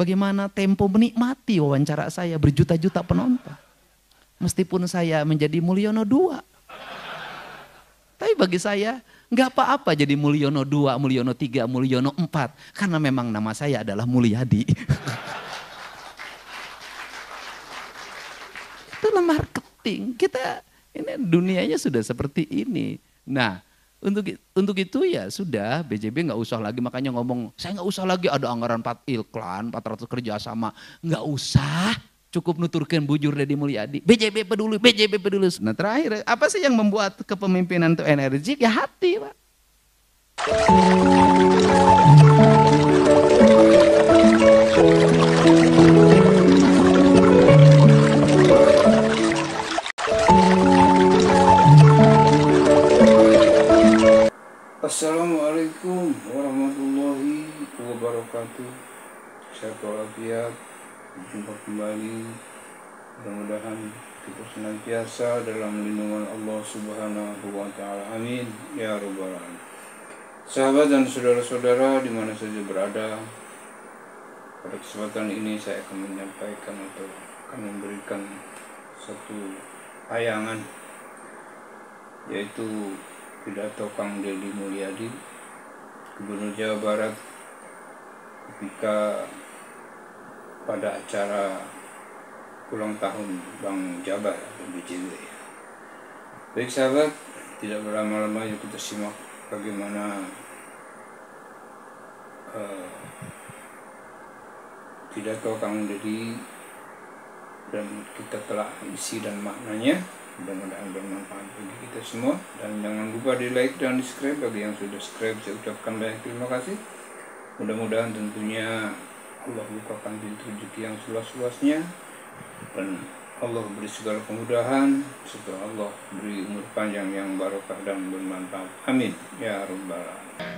Bagaimana Tempo menikmati wawancara saya berjuta-juta penonton. Meskipun saya menjadi Mulyono 2. Tapi bagi saya nggak apa-apa jadi Mulyono 2, Mulyono 3, Mulyono 4. Karena memang nama saya adalah Mulyadi. Itulah marketing. Kita ini dunianya sudah seperti ini. Nah, untuk itu ya sudah BJB nggak usah lagi makanya ngomong saya nggak usah lagi ada anggaran 4 iklan 400 kerjasama nggak usah cukup nuturkan bujur Deddy Mulyadi BJB peduli. Nah terakhir apa sih yang membuat kepemimpinan itu energik ya hati Pak. Assalamualaikum warahmatullahi wabarakatuh. Sehat walafiat, berjumpa kembali. Mudah-mudahan kita senantiasa dalam lindungan Allah Subhanahu wa Ta'ala. Amin ya Rabbal alamin. Sahabat dan saudara-saudara di mana saja berada, pada kesempatan ini saya akan menyampaikan atau akan memberikan satu tayangan, yaitu pidato Kang Deddy Mulyadi, Gubernur Jawa Barat, ketika pada acara ulang tahun Bank Jabar atau BJB. Baik sahabat, tidak berlama-lama yuk kita simak bagaimana pidato Kang Deddy dan kita telah isi dan maknanya. Mudah-mudahan bermanfaat bagi kita semua, dan jangan lupa di like dan di subscribe. Bagi yang sudah subscribe saya ucapkan banyak terima kasih. Mudah-mudahan tentunya Allah bukakan pintu rezeki yang seluas-luasnya dan Allah beri segala kemudahan serta Allah beri umur panjang yang barokah dan bermanfaat. Amin ya Rabbal alamin.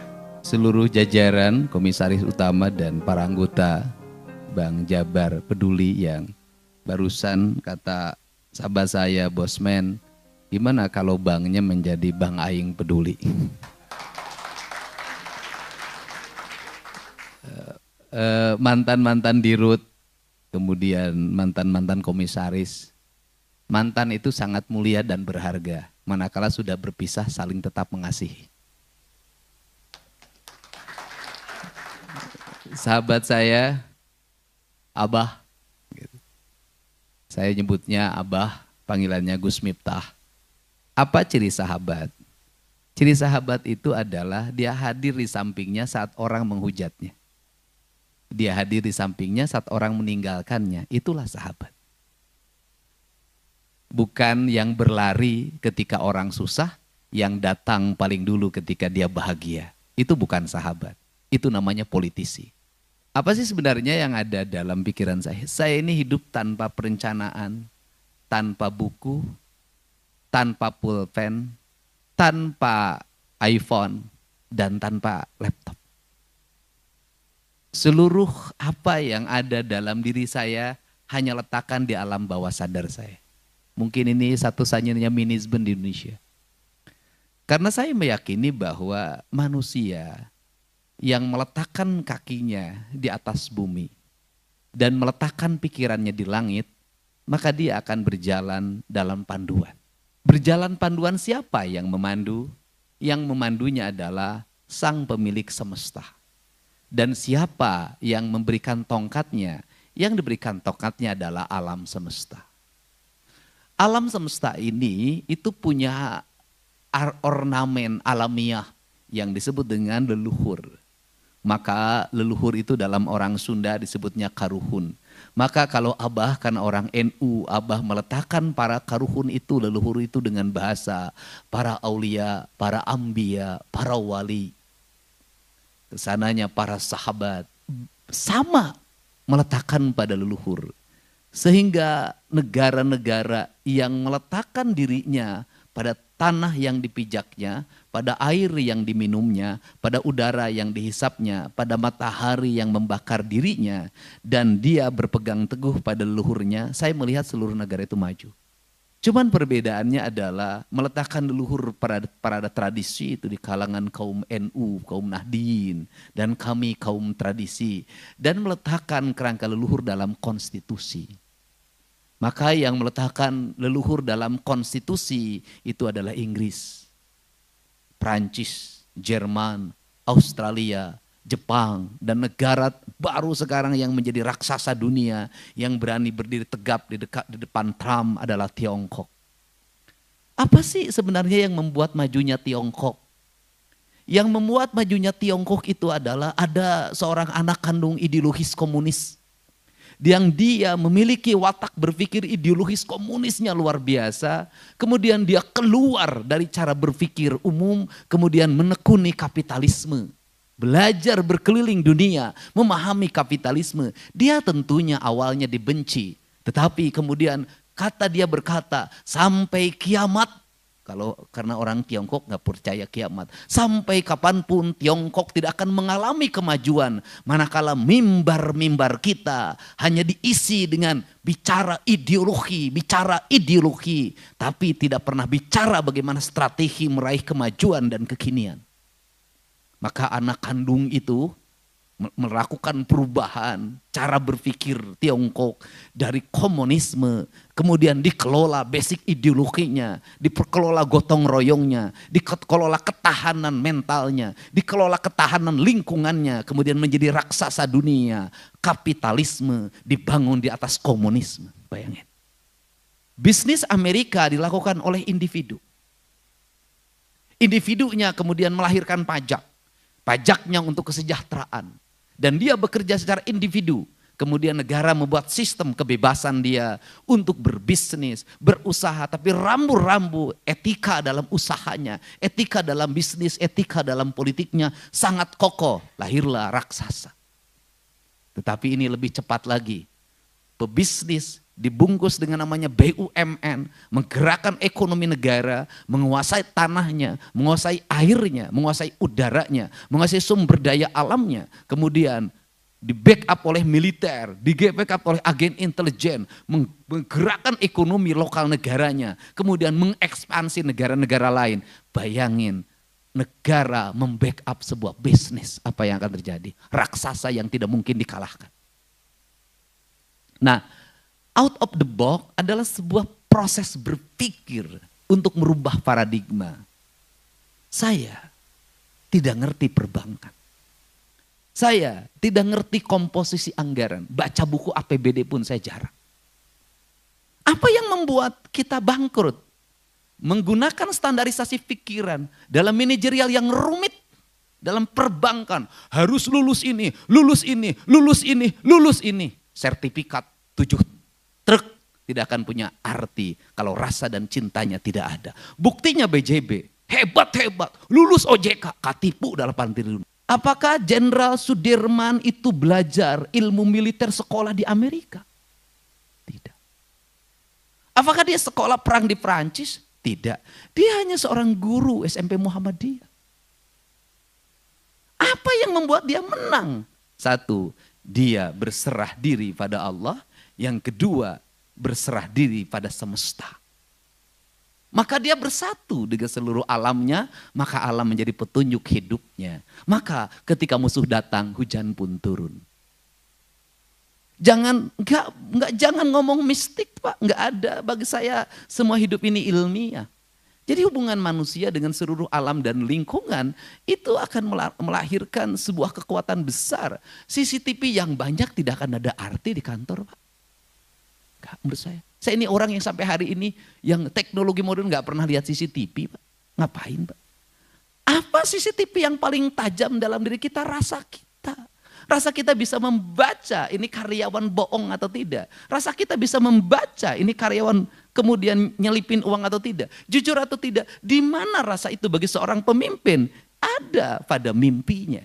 Seluruh jajaran komisaris utama dan para anggota Bank Jabar Peduli yang barusan kata sahabat saya, Bosman, gimana kalau banknya menjadi Bank Aing Peduli? Mantan-mantan dirut, kemudian mantan-mantan komisaris. Mantan itu sangat mulia dan berharga, manakala sudah berpisah saling tetap mengasihi. Sahabat saya, Abah, saya nyebutnya Abah, panggilannya Gus Miftah. Apa ciri sahabat? Ciri sahabat itu adalah dia hadir di sampingnya saat orang menghujatnya. Dia hadir di sampingnya saat orang meninggalkannya. Itulah sahabat. Bukan yang berlari ketika orang susah, yang datang paling dulu ketika dia bahagia. Itu bukan sahabat. Itu namanya politisi. Apa sih sebenarnya yang ada dalam pikiran saya? Saya ini hidup tanpa perencanaan, tanpa buku, tanpa pulpen, tanpa iPhone, dan tanpa laptop. Seluruh apa yang ada dalam diri saya hanya letakkan di alam bawah sadar saya. Mungkin ini satu-satunya minisben di Indonesia. Karena saya meyakini bahwa manusia yang meletakkan kakinya di atas bumi dan meletakkan pikirannya di langit, maka dia akan berjalan dalam panduan. Berjalan panduan siapa yang memandu? Yang memandunya adalah Sang Pemilik semesta. Dan siapa yang memberikan tongkatnya? Yang diberikan tongkatnya adalah alam semesta. Alam semesta ini itu punya ornamen alamiah yang disebut dengan leluhur. Maka leluhur itu dalam orang Sunda disebutnya karuhun. Maka kalau Abah kan orang NU, Abah meletakkan para karuhun itu, leluhur itu dengan bahasa para aulia, para ambia, para wali. Kesananya para sahabat sama meletakkan pada leluhur. Sehingga negara-negara yang meletakkan dirinya pada tanah yang dipijaknya, pada air yang diminumnya, pada udara yang dihisapnya, pada matahari yang membakar dirinya, dan dia berpegang teguh pada leluhurnya, saya melihat seluruh negara itu maju. Cuman perbedaannya adalah meletakkan leluhur pada tradisi itu di kalangan kaum NU, kaum Nahdien, dan kami kaum tradisi. Dan meletakkan kerangka leluhur dalam konstitusi. Maka yang meletakkan leluhur dalam konstitusi itu adalah Inggris, Prancis, Jerman, Australia, Jepang, dan negara baru sekarang yang menjadi raksasa dunia yang berani berdiri tegap di depan Trump adalah Tiongkok. Apa sih sebenarnya yang membuat majunya Tiongkok? Yang membuat majunya Tiongkok itu adalah ada seorang anak kandung ideologis komunis. Yang dia memiliki watak berpikir ideologis komunisnya luar biasa. Kemudian dia keluar dari cara berpikir umum, kemudian menekuni kapitalisme. Belajar berkeliling dunia, memahami kapitalisme. Dia tentunya awalnya dibenci. Tetapi kemudian dia berkata, sampai kiamat. Karena orang Tiongkok gak percaya kiamat. Sampai kapanpun Tiongkok tidak akan mengalami kemajuan. Manakala mimbar-mimbar kita hanya diisi dengan bicara ideologi. Tapi tidak pernah bicara bagaimana strategi meraih kemajuan dan kekinian. Maka anak kandung itu melakukan perubahan cara berpikir Tiongkok dari komunisme, kemudian dikelola basic ideologinya, dikelola gotong royongnya, dikelola ketahanan mentalnya, dikelola ketahanan lingkungannya, kemudian menjadi raksasa dunia. Kapitalisme dibangun di atas komunisme. Bayangin. Bisnis Amerika dilakukan oleh individu. Individunya kemudian melahirkan pajak. Pajaknya untuk kesejahteraan. Dan dia bekerja secara individu. Kemudian negara membuat sistem kebebasan dia untuk berbisnis, berusaha. Tapi rambu-rambu etika dalam usahanya, etika dalam bisnis, etika dalam politiknya sangat kokoh. Lahirlah raksasa. Tetapi ini lebih cepat lagi. Pebisnis dibungkus dengan namanya BUMN, menggerakkan ekonomi negara, menguasai tanahnya, menguasai airnya, menguasai udaranya, menguasai sumber daya alamnya, kemudian di backup oleh militer, di backup oleh agen intelijen, menggerakkan ekonomi lokal negaranya, kemudian mengekspansi negara-negara lain. Bayangin, negara membackup sebuah bisnis, apa yang akan terjadi? Raksasa yang tidak mungkin dikalahkan. Nah, out of the box adalah sebuah proses berpikir untuk merubah paradigma. Saya tidak ngerti perbankan. Saya tidak ngerti komposisi anggaran. Baca buku APBD pun saya jarang. Apa yang membuat kita bangkrut? Menggunakan standarisasi pikiran dalam manajerial yang rumit. Dalam perbankan harus lulus ini, lulus ini, lulus ini, lulus ini. Sertifikat 7 truk tidak akan punya arti kalau rasa dan cintanya tidak ada. Buktinya BJB, hebat-hebat, lulus OJK, katipu dalam pantir. Apakah Jenderal Sudirman itu belajar ilmu militer sekolah di Amerika? Tidak. Apakah dia sekolah perang di Perancis? Tidak. Dia hanya seorang guru SMP Muhammadiyah. Apa yang membuat dia menang? Satu, dia berserah diri pada Allah. Yang kedua, berserah diri pada semesta. Maka dia bersatu dengan seluruh alamnya, maka alam menjadi petunjuk hidupnya. Maka ketika musuh datang, hujan pun turun. Jangan ngomong mistik, Pak. Enggak ada, bagi saya semua hidup ini ilmiah. Jadi hubungan manusia dengan seluruh alam dan lingkungan itu akan melahirkan sebuah kekuatan besar. CCTV yang banyak tidak akan ada arti di kantor, Pak. Enggak, menurut saya. Saya ini orang yang sampai hari ini yang teknologi modern nggak pernah lihat CCTV, Pak. Ngapain, Pak? Apa CCTV yang paling tajam dalam diri kita? Rasa kita. Rasa kita bisa membaca ini karyawan bohong atau tidak. Rasa kita bisa membaca ini karyawan kemudian nyelipin uang atau tidak. Jujur atau tidak. Di mana rasa itu bagi seorang pemimpin? Ada pada mimpinya.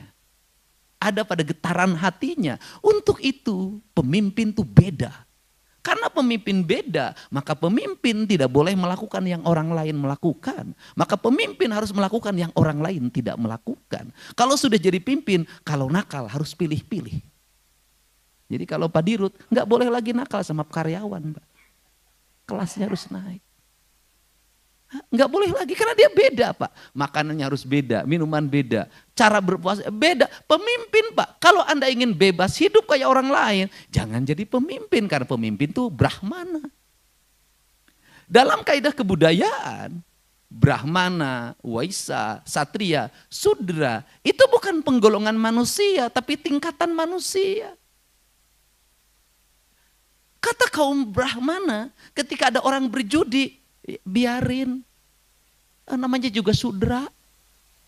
Ada pada getaran hatinya. Untuk itu pemimpin itu beda. Karena pemimpin beda, maka pemimpin tidak boleh melakukan yang orang lain melakukan. Maka pemimpin harus melakukan yang orang lain tidak melakukan. Kalau sudah jadi pimpin, kalau nakal harus pilih-pilih. Jadi kalau Pak Dirut nggak boleh lagi nakal sama karyawan, Pak. Kelasnya harus naik. Nggak boleh lagi karena dia beda Pak. Makanannya harus beda, minuman beda, cara berpuasa beda. Pemimpin Pak, kalau Anda ingin bebas hidup kayak orang lain, jangan jadi pemimpin karena pemimpin itu Brahmana. Dalam kaidah kebudayaan, Brahmana, Waisa, Satria, Sudra itu bukan penggolongan manusia tapi tingkatan manusia. Kata kaum Brahmana ketika ada orang berjudi, biarin, namanya juga Sudra.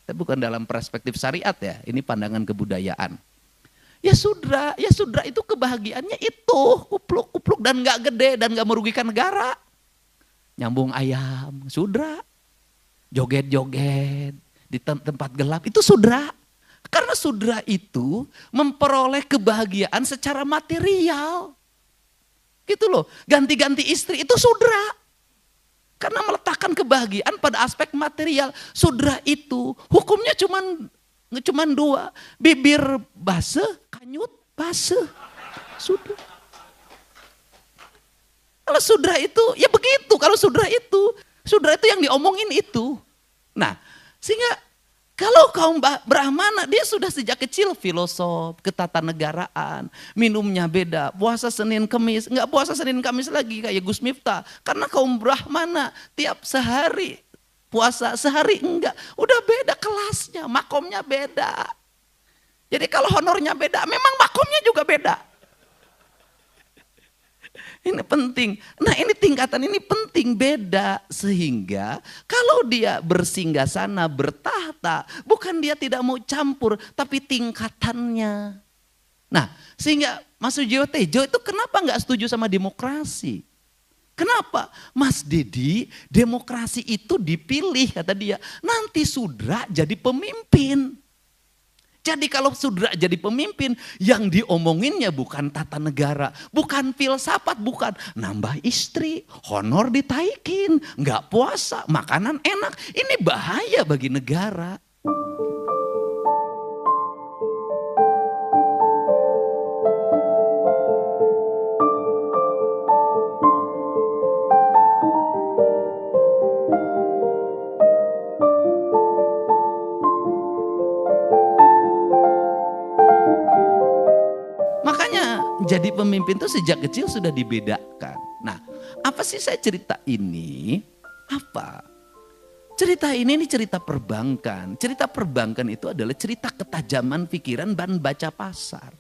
Tapi bukan dalam perspektif syariat ya, ini pandangan kebudayaan. Ya Sudra itu kebahagiaannya itu, kupluk-kupluk dan gak gede dan gak merugikan negara. Nyambung ayam, Sudra. Joget-joget di tempat gelap, itu Sudra. Karena Sudra itu memperoleh kebahagiaan secara material. Gitu loh, ganti-ganti istri itu Sudra. Karena meletakkan kebahagiaan pada aspek material. Sudra itu hukumnya cuman dua. Bibir basah, kanyut basah. Sudra. Kalau Sudra itu ya begitu. Kalau Sudra itu yang diomongin itu. Nah sehingga kalau kaum Brahmana dia sudah sejak kecil filosof, ketatanegaraan, minumnya beda, puasa Senin Kemis, enggak puasa Senin Kamis lagi kayak Gus Miftah. Karena kaum Brahmana tiap sehari puasa, sehari enggak. Udah beda kelasnya, makomnya beda. Jadi kalau honornya beda, memang makomnya juga beda. Ini penting. Nah ini tingkatan ini penting beda. Sehingga kalau dia bersinggah sana bertahta. Bukan dia tidak mau campur. Tapi tingkatannya. Nah sehingga Mas Sujiwo Tejo itu kenapa gak setuju sama demokrasi? Kenapa? Mas Dedi demokrasi itu dipilih kata dia. Nanti Sudra jadi pemimpin. Jadi kalau Sudra jadi pemimpin, yang diomonginnya bukan tata negara, bukan filsafat, bukan nambah istri, honor ditaikin, nggak puasa, makanan enak. Ini bahaya bagi negara. Jadi pemimpin itu sejak kecil sudah dibedakan. Nah, apa sih saya cerita ini? Apa? Cerita ini cerita perbankan. Cerita perbankan itu adalah cerita ketajaman pikiran dan baca pasar.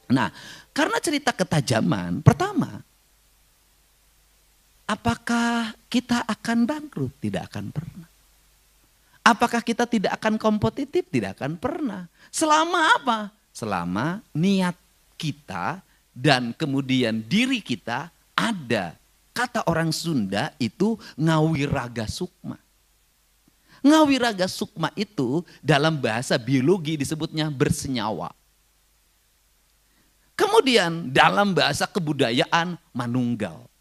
Nah, karena cerita ketajaman, pertama, apakah kita akan bangkrut? Tidak akan pernah. Apakah kita tidak akan kompetitif? Tidak akan pernah. Selama apa? Selama niat kita dan kemudian diri kita ada. Kata orang Sunda itu ngawiraga sukma. Ngawiraga sukma itu dalam bahasa biologi disebutnya bersenyawa. Kemudian dalam bahasa kebudayaan manunggal.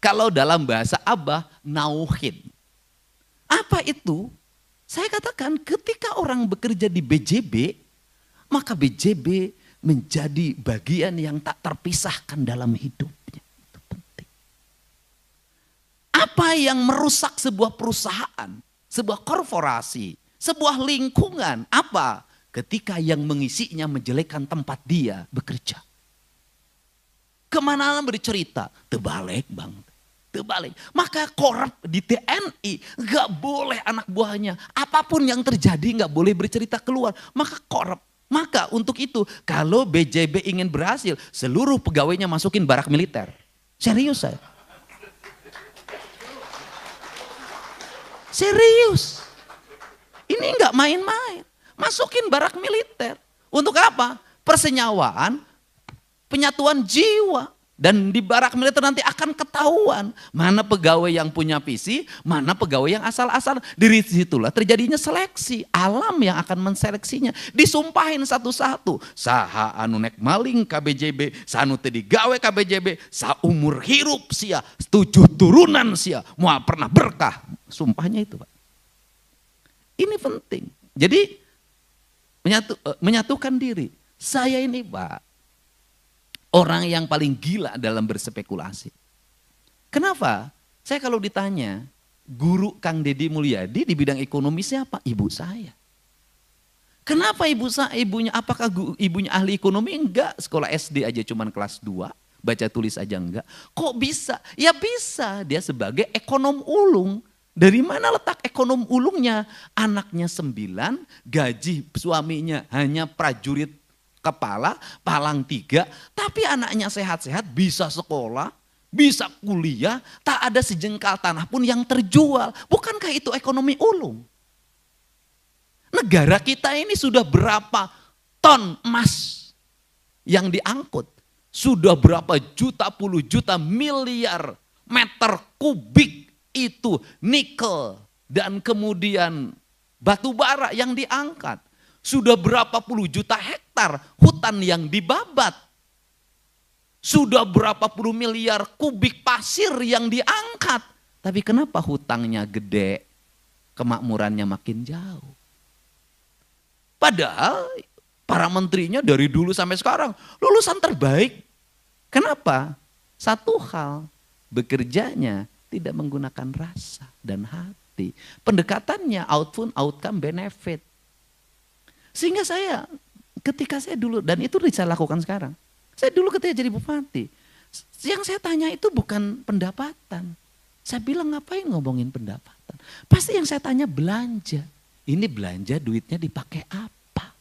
Kalau dalam bahasa Abah nauhid. Apa itu? Saya katakan ketika orang bekerja di BJB, maka BJB menjadi bagian yang tak terpisahkan dalam hidupnya. Itu penting. Apa yang merusak sebuah perusahaan, sebuah korporasi, sebuah lingkungan, apa? Ketika yang mengisinya menjelekkan tempat dia bekerja. Kemana bercerita? Terbalik bang, terbalik. Maka korup di TNI, gak boleh anak buahnya. Apapun yang terjadi gak boleh bercerita keluar. Maka korup. Maka untuk itu kalau BJB ingin berhasil, seluruh pegawainya masukin barak militer. Serius saya. Serius. Ini enggak main-main. Masukin barak militer. Untuk apa? Persenyawaan, penyatuan jiwa. Dan di barak militer nanti akan ketahuan mana pegawai yang punya visi, mana pegawai yang asal-asal. Dari situlah terjadinya seleksi. Alam yang akan menseleksinya. Disumpahin satu-satu. Saha anu nek maling KBJB, sanu teu digawe KBJB, saumur hirup sia, 7 turunan sia, moal pernah berkah. Sumpahnya itu Pak. Ini penting. Jadi menyatukan diri. Saya ini Pak, orang yang paling gila dalam berspekulasi. Kenapa? Saya kalau ditanya, guru Kang Deddy Mulyadi di bidang ekonomi siapa? Ibu saya. Kenapa ibunya, apakah ibunya ahli ekonomi? Enggak, sekolah SD aja cuman kelas 2, baca tulis aja enggak. Kok bisa? Ya bisa, dia sebagai ekonom ulung. Dari mana letak ekonom ulungnya? Anaknya 9, gaji suaminya hanya prajurit kepala, palang 3, tapi anaknya sehat-sehat, bisa sekolah, bisa kuliah, tak ada sejengkal tanah pun yang terjual. Bukankah itu ekonomi ulung? Negara kita ini sudah berapa ton emas yang diangkut? Sudah berapa juta, puluh juta, miliar meter kubik itu nikel dan kemudian batu bara yang diangkat. Sudah berapa puluh juta hektar hutan yang dibabat. Sudah berapa puluh miliar kubik pasir yang diangkat. Tapi kenapa hutangnya gede, kemakmurannya makin jauh? Padahal para menterinya dari dulu sampai sekarang lulusan terbaik. Kenapa? Satu hal, bekerjanya tidak menggunakan rasa dan hati. Pendekatannya outcome benefit. Sehingga saya ketika saya dulu, dan itu saya lakukan sekarang. Saya dulu ketika jadi bupati, yang saya tanya itu bukan pendapatan. Saya bilang ngapain ngomongin pendapatan. Pasti yang saya tanya belanja. Ini belanja duitnya dipakai apa?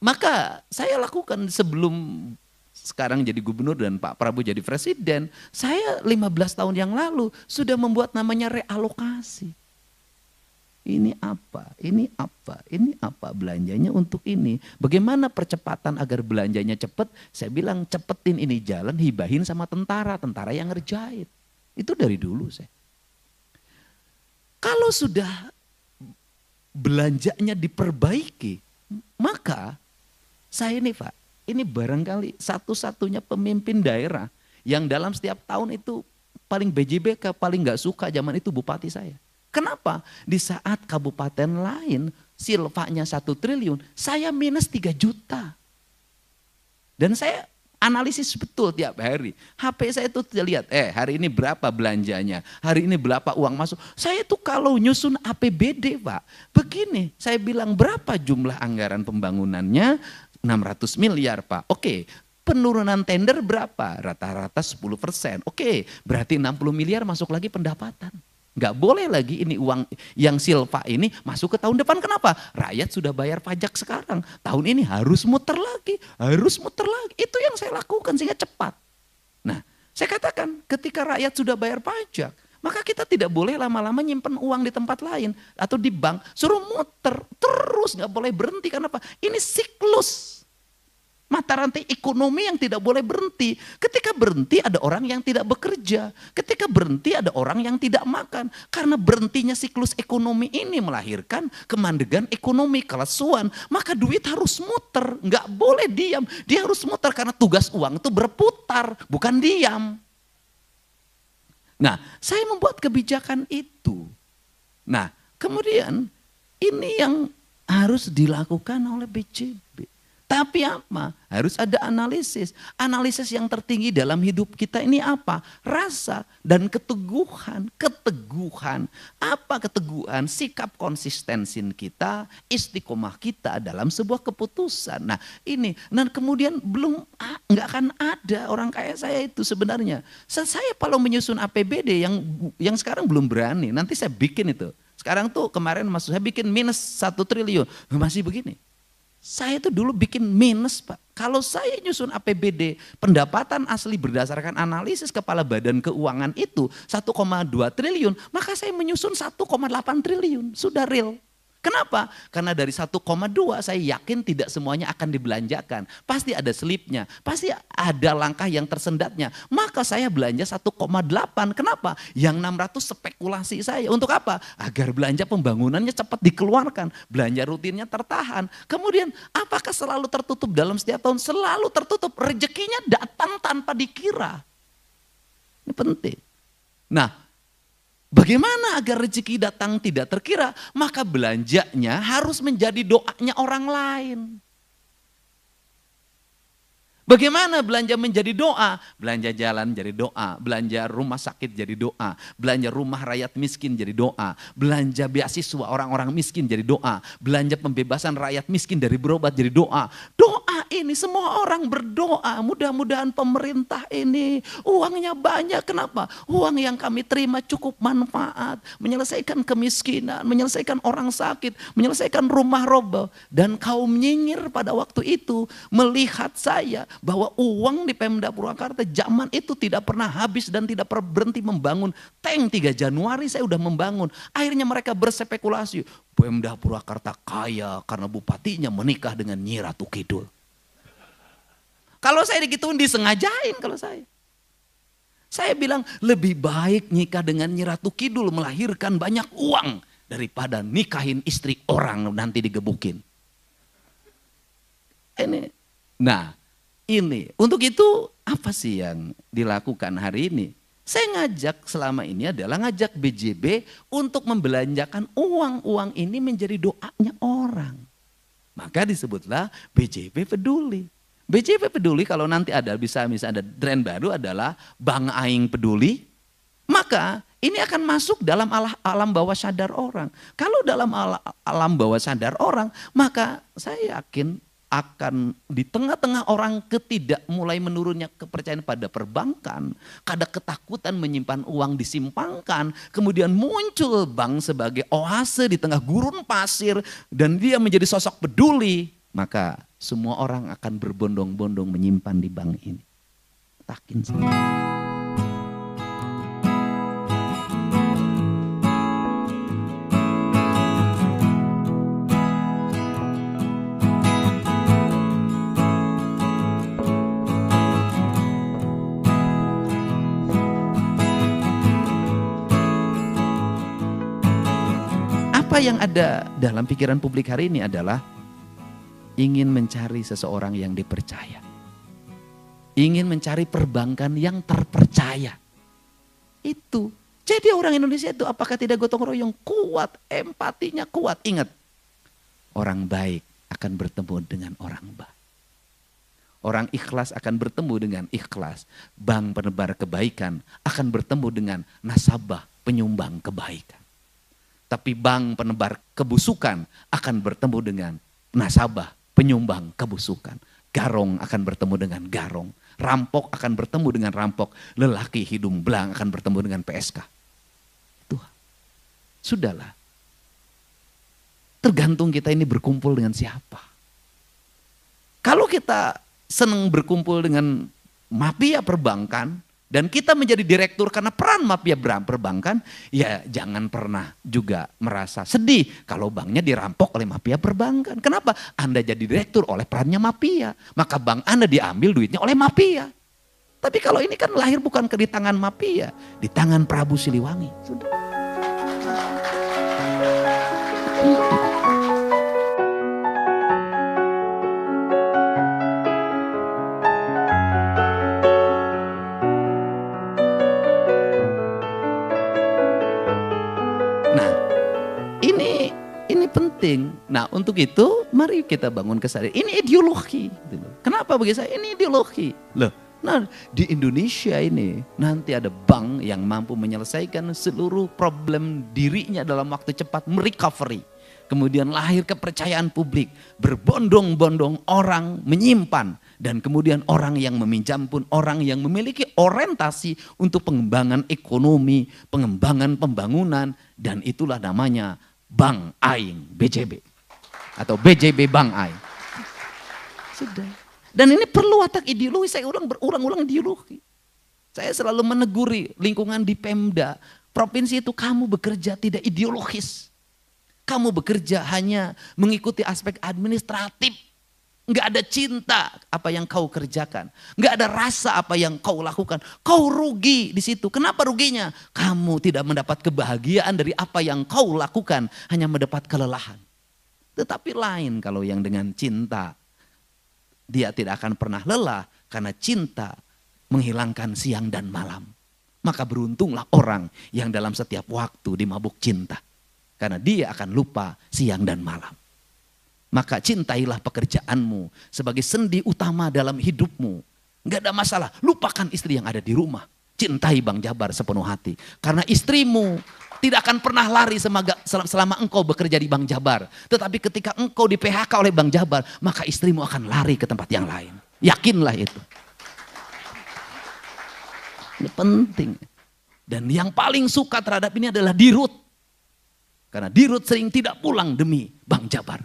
Maka saya lakukan sebelum sekarang jadi gubernur dan Pak Prabowo jadi presiden. Saya 15 tahun yang lalu sudah membuat namanya realokasi. Ini apa, ini apa, ini apa, belanjanya untuk ini. Bagaimana percepatan agar belanjanya cepat? Saya bilang cepetin ini jalan, hibahin sama tentara yang ngerjain. Itu dari dulu saya. Kalau sudah belanjanya diperbaiki, maka saya ini Pak, ini barangkali satu-satunya pemimpin daerah yang dalam setiap tahun itu paling BJBK, paling gak suka zaman itu bupati saya. Kenapa? Di saat kabupaten lain silvanya 1 triliun, saya minus 3 juta. Dan saya analisis betul tiap hari. HP saya itu lihat, hari ini berapa belanjanya, hari ini berapa uang masuk. Saya tuh kalau nyusun APBD Pak, begini, saya bilang berapa jumlah anggaran pembangunannya, 600 miliar Pak. Oke, penurunan tender berapa? Rata-rata 10%. Oke, berarti 60 miliar masuk lagi pendapatan. Nggak boleh lagi ini uang yang silva ini masuk ke tahun depan. Kenapa? Rakyat sudah bayar pajak sekarang. Tahun ini harus muter lagi, harus muter lagi. Itu yang saya lakukan sehingga cepat. Nah, saya katakan ketika rakyat sudah bayar pajak, maka kita tidak boleh lama-lama nyimpen uang di tempat lain atau di bank. Suruh muter terus, nggak boleh berhenti. Karena apa? Ini siklus. Mata rantai ekonomi yang tidak boleh berhenti. Ketika berhenti ada orang yang tidak bekerja. Ketika berhenti ada orang yang tidak makan. Karena berhentinya siklus ekonomi ini melahirkan kemandegan ekonomi, kelesuan. Maka duit harus muter, nggak boleh diam. Dia harus muter karena tugas uang itu berputar, bukan diam. Nah, saya membuat kebijakan itu. Nah, kemudian ini yang harus dilakukan oleh BJB. Tapi apa? Harus ada analisis. Analisis yang tertinggi dalam hidup kita ini apa? Rasa dan keteguhan. Keteguhan. Apa keteguhan? Sikap konsistensi kita, istiqomah kita dalam sebuah keputusan. Nah ini, dan kemudian nggak akan ada orang kayak saya itu sebenarnya. Saya kalau menyusun APBD yang sekarang belum berani, nanti saya bikin itu. Sekarang tuh kemarin maksud saya bikin minus 1 triliun, masih begini. Saya itu dulu bikin minus Pak. Kalau saya nyusun APBD, pendapatan asli berdasarkan analisis Kepala Badan Keuangan itu 1,2 triliun, maka saya menyusun 1,8 triliun, sudah real. Kenapa? Karena dari 1,2 saya yakin tidak semuanya akan dibelanjakan. Pasti ada selipnya, pasti ada langkah yang tersendatnya. Maka saya belanja 1,8. Kenapa? Yang 600 spekulasi saya. Untuk apa? Agar belanja pembangunannya cepat dikeluarkan. Belanja rutinnya tertahan. Kemudian apakah selalu tertutup dalam setiap tahun? Selalu tertutup. Rezekinya datang tanpa dikira. Ini penting. Nah, bagaimana agar rezeki datang tidak terkira? Maka belanjanya harus menjadi doanya orang lain. Bagaimana belanja menjadi doa? Belanja jalan jadi doa, belanja rumah sakit jadi doa, belanja rumah rakyat miskin jadi doa, belanja beasiswa orang-orang miskin jadi doa, belanja pembebasan rakyat miskin dari berobat jadi doa. Doa ini semua orang berdoa, mudah-mudahan pemerintah ini uangnya banyak. Kenapa? Uang yang kami terima cukup manfaat, menyelesaikan kemiskinan, menyelesaikan orang sakit, menyelesaikan rumah roboh. Dan kaum nyinyir pada waktu itu melihat saya bahwa uang di Pemda Purwakarta zaman itu tidak pernah habis dan tidak pernah berhenti membangun. Tank 3 Januari saya udah membangun. Akhirnya mereka berspekulasi, Pemda Purwakarta kaya karena bupatinya menikah dengan Nyi Ratu Kidul. Kalau saya digituin disengajain kalau saya. Saya bilang lebih baik nikah dengan Nyi Ratu Kidul melahirkan banyak uang daripada nikahin istri orang nanti digebukin. Ini, untuk itu apa sih yang dilakukan hari ini? Saya ngajak selama ini adalah ngajak BJB untuk membelanjakan uang-uang ini menjadi doanya orang. Maka disebutlah BJB peduli. BJB peduli kalau nanti ada misalnya ada tren baru adalah Bank Aing peduli. Maka ini akan masuk dalam alam bawah sadar orang. Kalau dalam alam bawah sadar orang, maka saya yakin akan di tengah-tengah orang mulai menurunnya kepercayaan pada perbankan, ada ketakutan menyimpan uang disimpangkan, kemudian muncul bank sebagai oase di tengah gurun pasir dan dia menjadi sosok peduli, maka semua orang akan berbondong-bondong menyimpan di bank ini. Takin saja. Apa yang ada dalam pikiran publik hari ini adalah ingin mencari seseorang yang dipercaya. Ingin mencari perbankan yang terpercaya. Itu. Jadi orang Indonesia itu apakah tidak gotong royong? Kuat, empatinya kuat. Ingat, orang baik akan bertemu dengan orang baik. Orang ikhlas akan bertemu dengan ikhlas. Bank penebar kebaikan akan bertemu dengan nasabah penyumbang kebaikan. Tapi bank penebar kebusukan akan bertemu dengan nasabah penyumbang kebusukan. Garong akan bertemu dengan garong. Rampok akan bertemu dengan rampok. Lelaki hidung belang akan bertemu dengan PSK. Itu sudahlah. Tergantung kita ini berkumpul dengan siapa. Kalau kita senang berkumpul dengan mafia perbankan, dan kita menjadi direktur karena peran mafia perbankan, ya jangan pernah juga merasa sedih kalau banknya dirampok oleh mafia perbankan. Kenapa? Anda jadi direktur oleh perannya mafia, maka bank Anda diambil duitnya oleh mafia. Tapi kalau ini kan lahir bukan di tangan mafia, di tangan Prabu Siliwangi. Sudah. Nah untuk itu mari kita bangun kesadaran. Ini ideologi. Kenapa bagi saya ini ideologi? Loh, nah di Indonesia ini nanti ada bank yang mampu menyelesaikan seluruh problem dirinya dalam waktu cepat, merecovery. Kemudian lahir kepercayaan publik, berbondong-bondong orang menyimpan. Dan kemudian orang yang meminjam pun orang yang memiliki orientasi untuk pengembangan ekonomi, pengembangan pembangunan. Dan itulah namanya Bank Aing, BJB. Atau BJB Bank Aing. Sudah. Dan ini perlu watak ideologi, saya berulang-ulang ideologi. Saya selalu meneguri lingkungan di Pemda. Provinsi itu kamu bekerja tidak ideologis. Kamu bekerja hanya mengikuti aspek administratif. Enggak ada cinta apa yang kau kerjakan. Enggak ada rasa apa yang kau lakukan. Kau rugi di situ. Kenapa ruginya? Kamu tidak mendapat kebahagiaan dari apa yang kau lakukan. Hanya mendapat kelelahan. Tetapi lain kalau yang dengan cinta. Dia tidak akan pernah lelah. Karena cinta menghilangkan siang dan malam. Maka beruntunglah orang yang dalam setiap waktu dimabuk cinta. Karena dia akan lupa siang dan malam. maka cintailah pekerjaanmu sebagai sendi utama dalam hidupmu. Nggak ada masalah, lupakan istri yang ada di rumah. Cintai Bang Jabar sepenuh hati. Karena istrimu tidak akan pernah lari selama engkau bekerja di Bang Jabar. Tetapi ketika engkau di PHK oleh Bang Jabar, maka istrimu akan lari ke tempat yang lain. Yakinlah itu. Ini penting. Dan yang paling suka terhadap ini adalah Dirut. Karena Dirut sering tidak pulang demi Bang Jabar.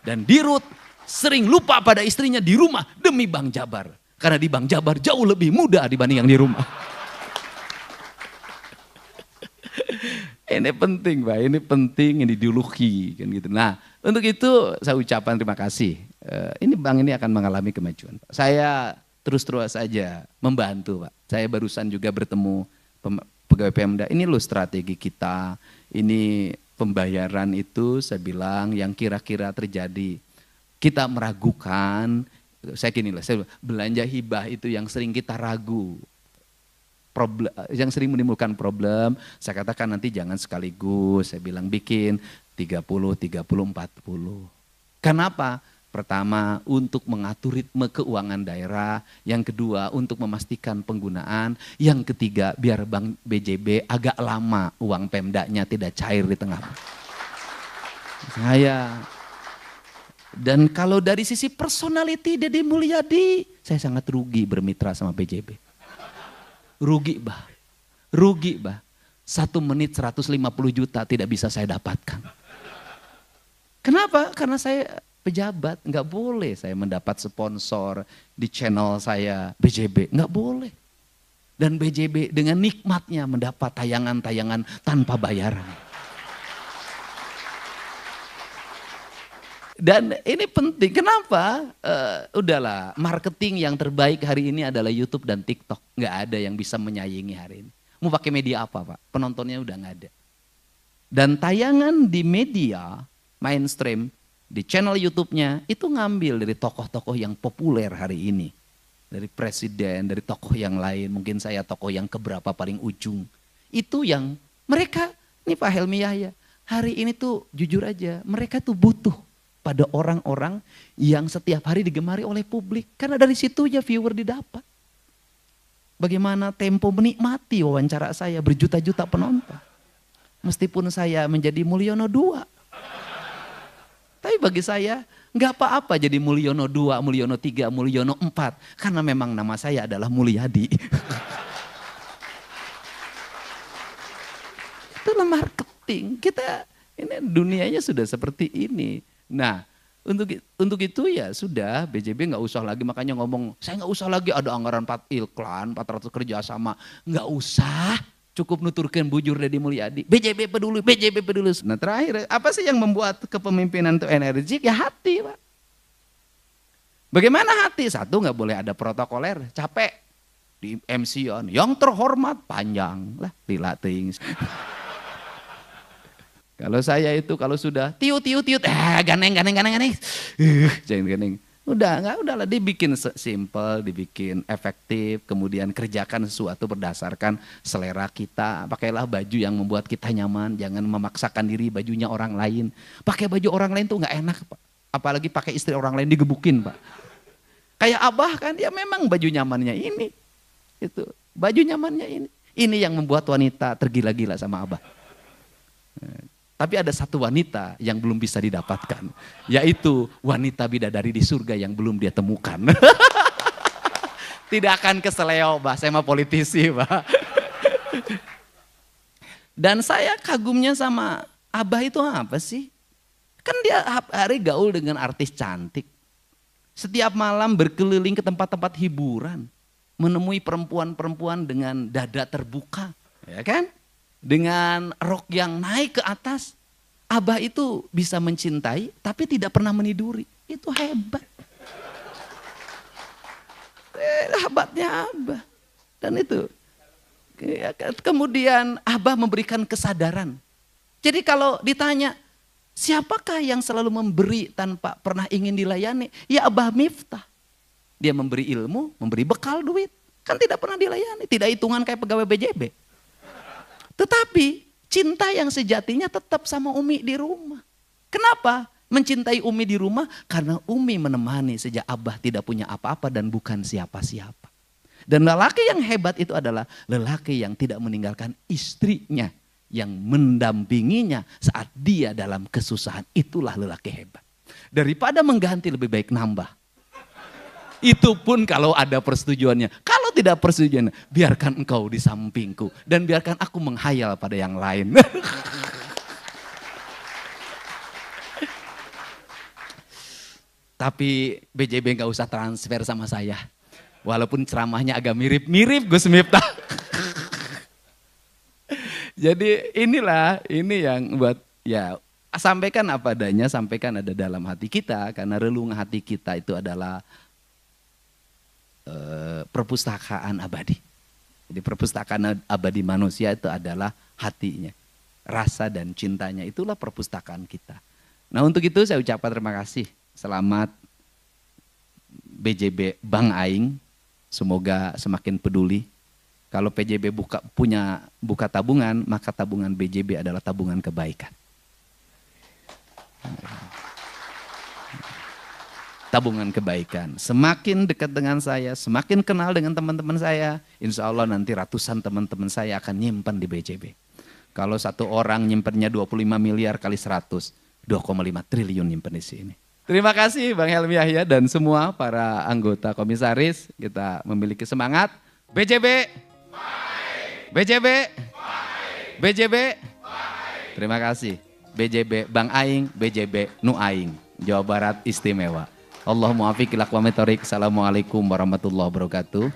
Dan Dirut sering lupa pada istrinya di rumah demi Bang Jabar. Karena di Bang Jabar jauh lebih muda dibanding yang di rumah. Ini penting Pak, ini penting, ini ideologi kan gitu. Nah untuk itu saya ucapkan terima kasih. Ini Bang ini akan mengalami kemajuan. Pak. Saya terus saja membantu Pak. Saya barusan juga bertemu pegawai Pemda. Ini loh strategi kita, ini pembayaran itu saya bilang yang kira-kira terjadi. Kita meragukan. Saya belanja hibah itu yang sering kita ragu, yang sering menimbulkan problem. Saya katakan nanti jangan sekaligus, saya bilang bikin 30, 30, 40. Kenapa? Pertama untuk mengatur ritme keuangan daerah, yang kedua untuk memastikan penggunaan, yang ketiga biar Bank BJB agak lama uang Pemdanya tidak cair di tengah. Dan kalau dari sisi personality Deddy Mulyadi, saya sangat rugi bermitra sama BJB. Rugi bah. 1 menit 150 juta tidak bisa saya dapatkan. Kenapa? Karena saya pejabat, nggak boleh saya mendapat sponsor di channel saya BJB, nggak boleh. Dan BJB dengan nikmatnya mendapat tayangan-tayangan tanpa bayaran. Dan ini penting, kenapa? Udahlah, marketing yang terbaik hari ini adalah YouTube dan TikTok. Nggak ada yang bisa menyaingi hari ini. Mau pakai media apa Pak? Penontonnya udah nggak ada. Dan tayangan di media mainstream, di channel YouTube-nya, itu ngambil dari tokoh-tokoh yang populer hari ini. Dari presiden, dari tokoh yang lain, mungkin saya tokoh yang keberapa paling ujung. Itu yang mereka, ini Pak Helmi Yahya, hari ini tuh jujur aja, mereka tuh butuh pada orang-orang yang setiap hari digemari oleh publik. Karena dari situ ya viewer didapat. Bagaimana Tempo menikmati wawancara saya berjuta-juta penonton. Meskipun saya menjadi Mulyono 2. Tapi bagi saya nggak apa-apa jadi Mulyono 2, Mulyono 3, Mulyono 4. Karena memang nama saya adalah Mulyadi. Itulah marketing. Kita ini dunianya sudah seperti ini. Nah, untuk itu ya sudah BJB nggak usah lagi makanya ngomong saya nggak usah lagi ada anggaran 4 iklan 400 kerjasama, nggak usah, cukup nuturkan bujur Deddy Mulyadi. BJB peduli, BJB peduli. Nah terakhir apa sih yang membuat kepemimpinan itu energik? Ya hati Pak. Bagaimana hati? Satu nggak boleh ada protokoler, capek di MC-on. Yang terhormat panjang lah dilatih. Kalau saya itu kalau sudah tiut, ganeng, jangan ganeng. Udahlah dibikin simple, dibikin efektif, kemudian kerjakan sesuatu berdasarkan selera kita. Pakailah baju yang membuat kita nyaman, jangan memaksakan diri bajunya orang lain. Pakai baju orang lain tuh nggak enak Pak. Apalagi pakai istri orang lain digebukin Pak. Kayak Abah kan ya memang baju nyamannya ini. Itu baju nyamannya ini. Ini yang membuat wanita tergila-gila sama Abah. Tapi ada satu wanita yang belum bisa didapatkan. Yaitu wanita bidadari di surga yang belum dia temukan. Tidak akan keseleo, Pak. Saya mah politisi, Pak. Dan saya kagumnya sama Abah itu apa sih? Kan dia hari gaul dengan artis cantik. Setiap malam berkeliling ke tempat-tempat hiburan. Menemui perempuan-perempuan dengan dada terbuka. Ya kan? Dengan rok yang naik ke atas, Abah itu bisa mencintai tapi tidak pernah meniduri. Itu hebat. Hebatnya Abah. Dan itu. Kemudian Abah memberikan kesadaran. Jadi kalau ditanya, siapakah yang selalu memberi tanpa pernah ingin dilayani? Ya Abah Miftah. Dia memberi ilmu, memberi bekal duit. Kan tidak pernah dilayani, tidak hitungan kayak pegawai BJB. Tetapi cinta yang sejatinya tetap sama Umi di rumah. Kenapa? Mencintai Umi di rumah karena Umi menemani sejak Abah tidak punya apa-apa dan bukan siapa-siapa. Dan lelaki yang hebat itu adalah lelaki yang tidak meninggalkan istrinya, yang mendampinginya saat dia dalam kesusahan. Itulah lelaki hebat. Daripada mengganti lebih baik nambah. Itu pun kalau ada persetujuannya. Kalau tidak persetujuannya, biarkan engkau di sampingku. Dan biarkan aku menghayal pada yang lain. Tapi BJB gak usah transfer sama saya. Walaupun ceramahnya agak mirip-mirip Gus Miftah. Jadi ini yang buat ya sampaikan apa adanya, sampaikan ada dalam hati kita. Karena relung hati kita itu adalah perpustakaan abadi. Jadi perpustakaan abadi manusia itu adalah hatinya. Rasa dan cintanya itulah perpustakaan kita. Nah untuk itu saya ucapkan terima kasih. Selamat BJB Bang Aing. Semoga semakin peduli. Kalau PJB buka tabungan, maka tabungan BJB adalah tabungan kebaikan. Tabungan kebaikan. Semakin dekat dengan saya, semakin kenal dengan teman-teman saya, insya Allah nanti ratusan teman-teman saya akan nyimpan di BJB. Kalau satu orang nyimpannya 25 miliar kali 100, 2,5 triliun nyimpan di sini. Terima kasih Bang Helmi Yahya dan semua para anggota komisaris. Kita memiliki semangat. BJB, BJB, BJB. Terima kasih. BJB Bang Aing, BJB Nu Aing. Jawa Barat istimewa. Allahumma afiq ila aqwamit thoriq. Assalamualaikum warahmatullahi wabarakatuh.